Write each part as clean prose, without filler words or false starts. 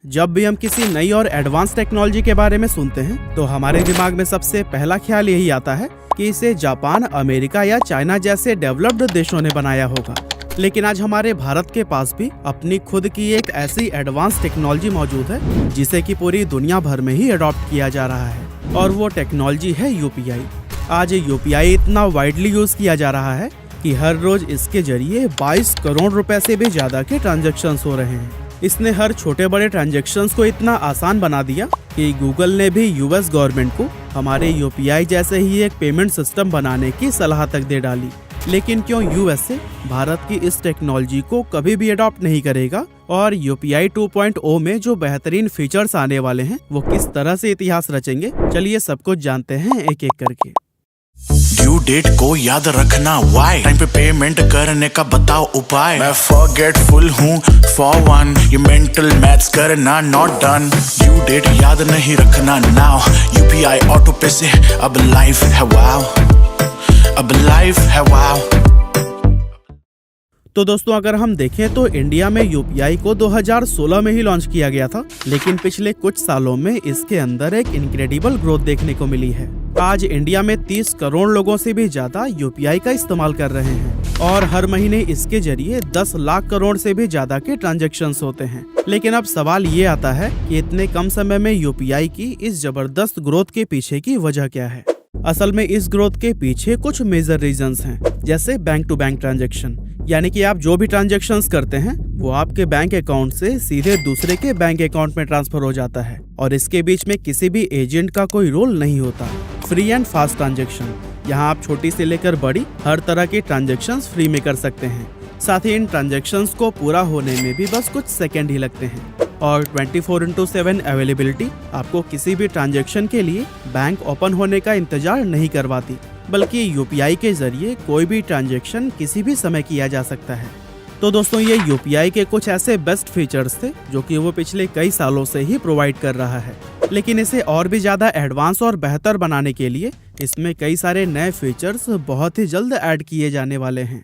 जब भी हम किसी नई और एडवांस टेक्नोलॉजी के बारे में सुनते हैं तो हमारे दिमाग में सबसे पहला ख्याल यही आता है कि इसे जापान, अमेरिका या चाइना जैसे डेवलप्ड देशों ने बनाया होगा। लेकिन आज हमारे भारत के पास भी अपनी खुद की एक ऐसी एडवांस टेक्नोलॉजी मौजूद है जिसे कि पूरी दुनिया भर में ही अडॉप्ट किया जा रहा है, और वो टेक्नोलॉजी है यूपीआई। आज यूपीआई इतना वाइडली यूज किया जा रहा है कि हर रोज इसके जरिए 22 करोड़ रुपए से भी ज्यादा के ट्रांजैक्शंस हो रहे हैं। इसने हर छोटे बड़े ट्रांजैक्शंस को इतना आसान बना दिया कि गूगल ने भी यूएस गवर्नमेंट को हमारे यूपीआई जैसे ही एक पेमेंट सिस्टम बनाने की सलाह तक दे डाली। लेकिन क्यों यूएसए भारत की इस टेक्नोलॉजी को कभी भी अडॉप्ट नहीं करेगा, और यूपीआई 2.0 में जो बेहतरीन फीचर्स आने वाले हैं वो किस तरह से इतिहास रचेंगे, चलिए सब कुछ जानते हैं एक एक करके। ड्यू डेट को याद रखना, वाई टाइम पे पेमेंट करने का बताओ उपाय। मैं फॉरगेटफुल हूँ फॉर वन, ये मेंटल मैथ्स करना नॉट डन। ड्यू डेट याद नहीं रखना नाउ, यूपीआई ऑटो पे से अब लाइफ है वाओ, अब लाइफ है वाओ। तो दोस्तों अगर हम देखें तो इंडिया में यूपीआई को 2016 में ही लॉन्च किया गया था, लेकिन पिछले कुछ सालों में इसके अंदर एक इनक्रेडिबल ग्रोथ देखने को मिली है। आज इंडिया में 30 करोड़ लोगों से भी ज्यादा यूपीआई का इस्तेमाल कर रहे हैं, और हर महीने इसके जरिए 10 लाख करोड़ से भी ज्यादा के ट्रांजैक्शंस होते हैं। लेकिन अब सवाल ये आता है कि इतने कम समय में यूपीआई की इस जबरदस्त ग्रोथ के पीछे की वजह क्या है। असल में इस ग्रोथ के पीछे कुछ मेजर रीजंस हैं, जैसे बैंक टू बैंक ट्रांजैक्शन, यानी कि आप जो भी ट्रांजैक्शंस करते हैं वो आपके बैंक अकाउंट से सीधे दूसरे के बैंक अकाउंट में ट्रांसफर हो जाता है, और इसके बीच में किसी भी एजेंट का कोई रोल नहीं होता। फ्री एंड फास्ट ट्रांजैक्शन, यहाँ आप छोटी से लेकर बड़ी हर तरह की ट्रांजैक्शंस फ्री में कर सकते हैं। साथ ही इन ट्रांजैक्शंस को पूरा होने में भी बस कुछ सेकंड ही लगते हैं, और 24/7 अवेलेबिलिटी आपको किसी भी ट्रांजैक्शन के लिए बैंक ओपन होने का इंतजार नहीं करवाती, बल्कि यूपीआई के जरिए कोई भी ट्रांजैक्शन किसी भी समय किया जा सकता है। तो दोस्तों ये यूपीआई के कुछ ऐसे बेस्ट फीचर्स थे जो कि वो पिछले कई सालों से ही प्रोवाइड कर रहा है, लेकिन इसे और भी ज्यादा एडवांस और बेहतर बनाने के लिए इसमें कई सारे नए फीचर्स बहुत ही जल्द ऐड किए जाने वाले हैं।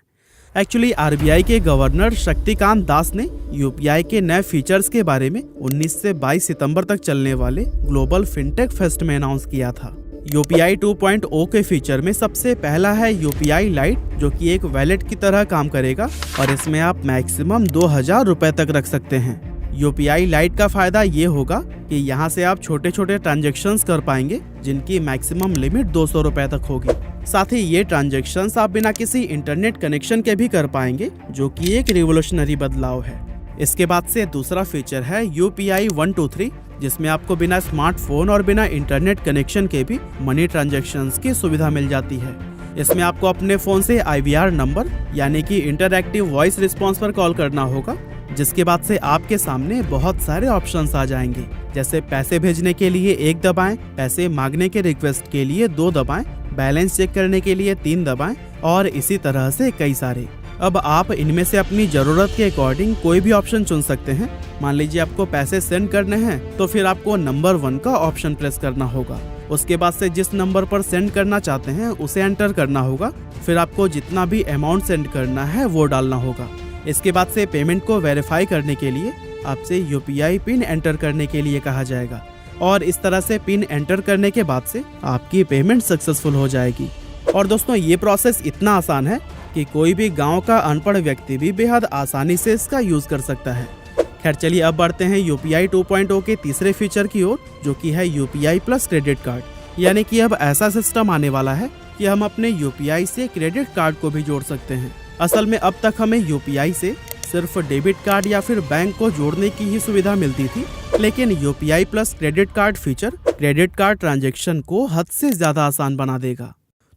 एक्चुअली आरबीआई के गवर्नर शक्तिकांत दास ने यूपीआई के नए फीचर्स के बारे में 19 से 22 सितंबर तक चलने वाले ग्लोबल फिनटेक फेस्ट में अनाउंस किया था। यूपीआई 2.0 के फीचर में सबसे पहला है यूपीआई लाइट, जो कि एक वैलेट की तरह काम करेगा, और इसमें आप मैक्सिमम 2000 रुपए तक रख सकते हैं। यूपीआई लाइट का फायदा ये होगा कि यहाँ से आप छोटे छोटे ट्रांजैक्शंस कर पाएंगे जिनकी मैक्सिमम लिमिट 200 रुपए तक होगी। साथ ही ये ट्रांजैक्शंस आप बिना किसी इंटरनेट कनेक्शन के भी कर पाएंगे, जो कि एक रिवोल्यूशनरी बदलाव है। इसके बाद से दूसरा फीचर है यूपीआई 123, जिसमें आपको बिना स्मार्टफोन और बिना इंटरनेट कनेक्शन के भी मनी ट्रांजैक्शंस की सुविधा मिल जाती है। इसमें आपको अपने फोन से IVR नंबर यानी कि इंटरएक्टिव वॉइस रिस्पॉन्स पर कॉल करना होगा, जिसके बाद से आपके सामने बहुत सारे ऑप्शंस आ जाएंगे, जैसे पैसे भेजने के लिए 1 दबाएं, पैसे मांगने के रिक्वेस्ट के लिए 2 दबाएं, बैलेंस चेक करने के लिए 3 दबाएं, और इसी तरह से कई सारे। अब आप इनमें से अपनी जरूरत के अकॉर्डिंग कोई भी ऑप्शन चुन सकते हैं। मान लीजिए आपको पैसे सेंड करने हैं तो फिर आपको नंबर 1 का ऑप्शन प्रेस करना होगा। उसके बाद से जिस नंबर पर सेंड करना चाहते हैं उसे एंटर करना होगा, फिर आपको जितना भी अमाउंट सेंड करना है वो डालना होगा। इसके बाद से पेमेंट को वेरीफाई करने के लिए आपसे यूपीआई पिन एंटर करने के लिए कहा जाएगा, और इस तरह से पिन एंटर करने के बाद से आपकी पेमेंट सक्सेसफुल हो जाएगी। और दोस्तों ये प्रोसेस इतना आसान है कि कोई भी गांव का अनपढ़ व्यक्ति भी बेहद आसानी से इसका यूज कर सकता है। खैर चलिए अब बढ़ते हैं यूपीआई 2.0 के तीसरे फीचर की ओर, जो कि है यूपीआई प्लस क्रेडिट कार्ड। यानी कि अब ऐसा सिस्टम आने वाला है कि हम अपने यूपीआई से क्रेडिट कार्ड को भी जोड़ सकते हैं। असल में अब तक हमें यूपीआई से सिर्फ डेबिट कार्ड या फिर बैंक को जोड़ने की ही सुविधा मिलती थी, लेकिन UPI plus credit card feature credit card transaction को हद से ज्यादा आसान बना देगा।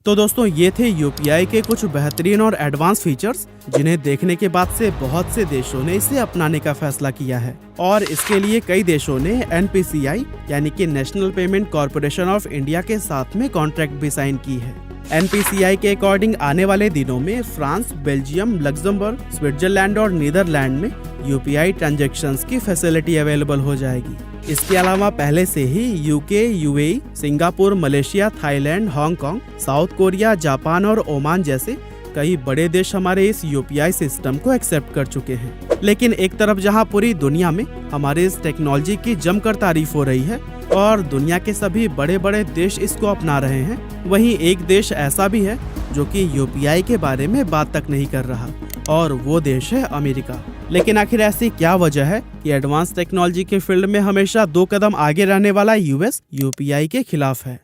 तो दोस्तों ये थे यूपीआई के कुछ बेहतरीन और एडवांस फीचर्स, जिन्हें देखने के बाद से बहुत से देशों ने इसे अपनाने का फैसला किया है, और इसके लिए कई देशों ने NPCI यानी कि national payment corporation of India के साथ में कॉन्ट्रैक्ट भी साइन की है। NPCI के अकॉर्डिंग आने वाले दिनों में फ्रांस, बेल्जियम, लग्जमबर्ग, स्विट्जरलैंड और नीदरलैंड में यूपीआई ट्रांजैक्शंस की फैसिलिटी अवेलेबल हो जाएगी। इसके अलावा पहले से ही UK, UAE, Singapore, Malaysia, Thailand, Hong Kong, South Korea, Japan और ओमान जैसे कई बड़े देश हमारे इस यूपीआई सिस्टम को एक्सेप्ट कर चुके हैं। लेकिन एक तरफ जहां पूरी दुनिया में हमारे इस टेक्नोलॉजी की जमकर तारीफ हो रही है और दुनिया के सभी बड़े बड़े देश इसको अपना रहे हैं, वहीं एक देश ऐसा भी है जो कि यूपीआई के बारे में बात तक नहीं कर रहा, और वो देश है अमेरिका। लेकिन आखिर ऐसी क्या वजह है कि एडवांस टेक्नोलॉजी के फील्ड में हमेशा 2 कदम आगे रहने वाला यूएस यूपीआई के खिलाफ है?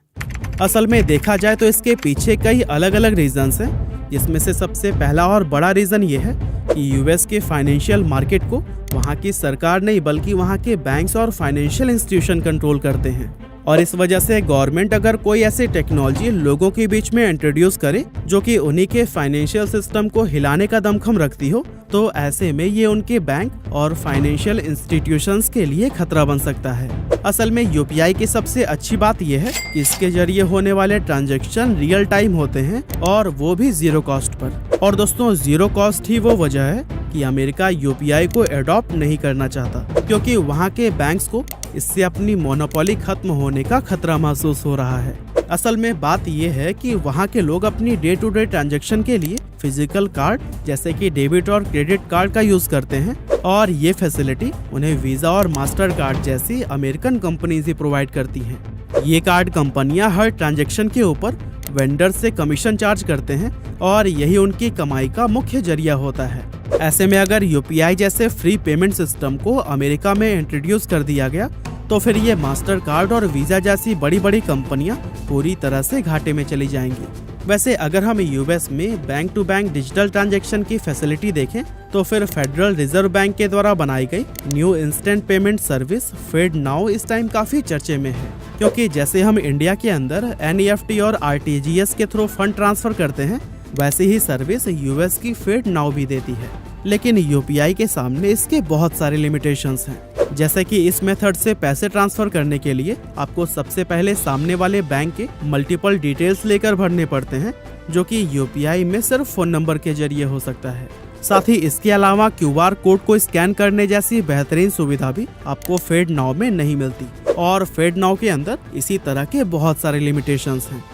असल में देखा जाए तो इसके पीछे कई अलग अलग रीजंस हैं, जिसमें से सबसे पहला और बड़ा रीजन ये है कि यूएस के फाइनेंशियल मार्केट को वहाँ की सरकार नहीं बल्कि वहाँ के बैंक्स और फाइनेंशियल इंस्टीट्यूशन कंट्रोल करते हैं। और इस वजह से गवर्नमेंट अगर कोई ऐसी टेक्नोलॉजी लोगों के बीच में इंट्रोड्यूस करे जो कि उन्हीं के फाइनेंशियल सिस्टम को हिलाने का दमखम रखती हो, तो ऐसे में ये उनके बैंक और फाइनेंशियल इंस्टीट्यूशंस के लिए खतरा बन सकता है। असल में यूपीआई की सबसे अच्छी बात यह है कि इसके जरिए होने वाले ट्रांजैक्शन रियल टाइम होते हैं और वो भी जीरो कॉस्ट पर। और दोस्तों, जीरो कॉस्ट ही वो वजह है कि अमेरिका यूपीआई को एडॉप्ट नहीं करना चाहता, क्योंकि वहाँ के बैंक्स को इससे अपनी मोनोपोली खत्म होने का खतरा महसूस हो रहा है। असल में बात यह है कि वहाँ के लोग अपनी डे टू डे ट्रांजैक्शन के लिए फिजिकल कार्ड जैसे कि डेबिट और क्रेडिट कार्ड का यूज करते हैं, और ये फैसिलिटी उन्हें वीजा और मास्टर कार्ड जैसी अमेरिकन कंपनीज ही प्रोवाइड करती हैं। ये कार्ड कंपनियां हर ट्रांजैक्शन के ऊपर वेंडर से कमीशन चार्ज करते हैं और यही उनकी कमाई का मुख्य जरिया होता है। ऐसे में अगर यूपीआई जैसे फ्री पेमेंट सिस्टम को अमेरिका में इंट्रोड्यूस कर दिया गया तो फिर ये मास्टर कार्ड और वीजा जैसी बड़ी बड़ी कंपनियां पूरी तरह से घाटे में चली जाएंगी। वैसे अगर हम यूएस में bank to bank digital transaction की फैसिलिटी देखें तो फिर फेडरल रिजर्व बैंक के द्वारा बनाई गई new instant payment service FedNow इस टाइम काफी चर्चे में है, क्योंकि जैसे हम इंडिया के अंदर एनईएफटी और आरटीजीएस के थ्रू फंड ट्रांसफर करते हैं, वैसे ही सर्विस यूएस की फेड नाउ भी देती है। लेकिन यूपीआई के सामने इसके बहुत सारे लिमिटेशंस हैं, जैसे कि इस मेथड से पैसे ट्रांसफर करने के लिए आपको सबसे पहले सामने वाले बैंक के मल्टीपल डिटेल्स लेकर भरने पड़ते हैं, जो कि यूपीआई में सिर्फ फोन नंबर के जरिए हो सकता है। साथ ही इसके अलावा क्यूआर कोड को स्कैन करने जैसी बेहतरीन सुविधा भी आपको फेड नाउ में नहीं मिलती, और फेड नाउ के अंदर इसी तरह के बहुत सारे लिमिटेशंस हैं।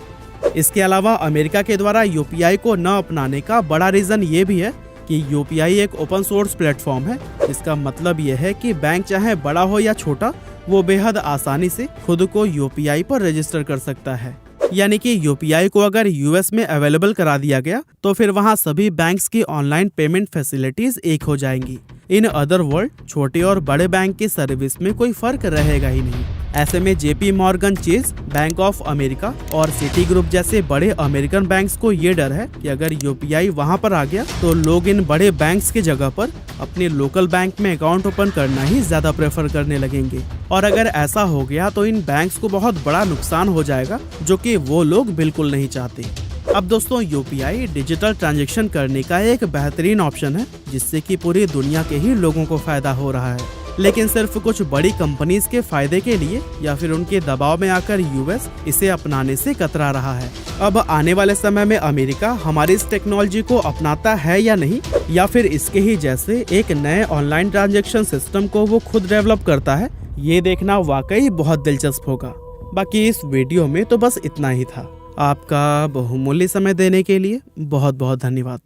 इसके अलावा अमेरिका के द्वारा यूपीआई को न अपनाने का बड़ा रीजन ये भी है कि यूपीआई एक ओपन सोर्स प्लेटफॉर्म है। इसका मतलब यह है कि बैंक चाहे बड़ा हो या छोटा, वो बेहद आसानी से खुद को यूपीआई पर रजिस्टर कर सकता है। यानी कि यूपीआई को अगर यूएस में अवेलेबल करा दिया गया तो फिर वहाँ सभी बैंक्स की ऑनलाइन पेमेंट फैसिलिटीज एक हो जाएंगी। इन अदर वर्ल्ड छोटे और बड़े बैंक की सर्विस में कोई फर्क रहेगा ही नहीं। ऐसे में JP Morgan chase, bank of America और सिटी ग्रुप जैसे बड़े अमेरिकन बैंक्स को ये डर है कि अगर यूपीआई वहां पर आ गया तो लोग इन बड़े बैंक्स की जगह पर अपने लोकल बैंक में अकाउंट ओपन करना ही ज्यादा प्रेफर करने लगेंगे। और अगर ऐसा हो गया तो इन बैंक्स को बहुत बड़ा नुकसान हो जाएगा, जो कि वो लोग बिल्कुल नहीं चाहते। अब दोस्तों, यूपीआई डिजिटल ट्रांजैक्शन करने का एक बेहतरीन ऑप्शन है, जिससे कि पूरी दुनिया के ही लोगों को फायदा हो रहा है। लेकिन सिर्फ कुछ बड़ी कंपनीज के फायदे के लिए या फिर उनके दबाव में आकर यूएस इसे अपनाने से कतरा रहा है। अब आने वाले समय में अमेरिका हमारी इस टेक्नोलॉजी को अपनाता है या नहीं, या फिर इसके ही जैसे एक नए ऑनलाइन ट्रांजैक्शन सिस्टम को वो खुद डेवलप करता है, ये देखना वाकई बहुत दिलचस्प होगा। बाकी इस वीडियो में तो बस इतना ही था। आपका बहुमूल्य समय देने के लिए बहुत बहुत धन्यवाद।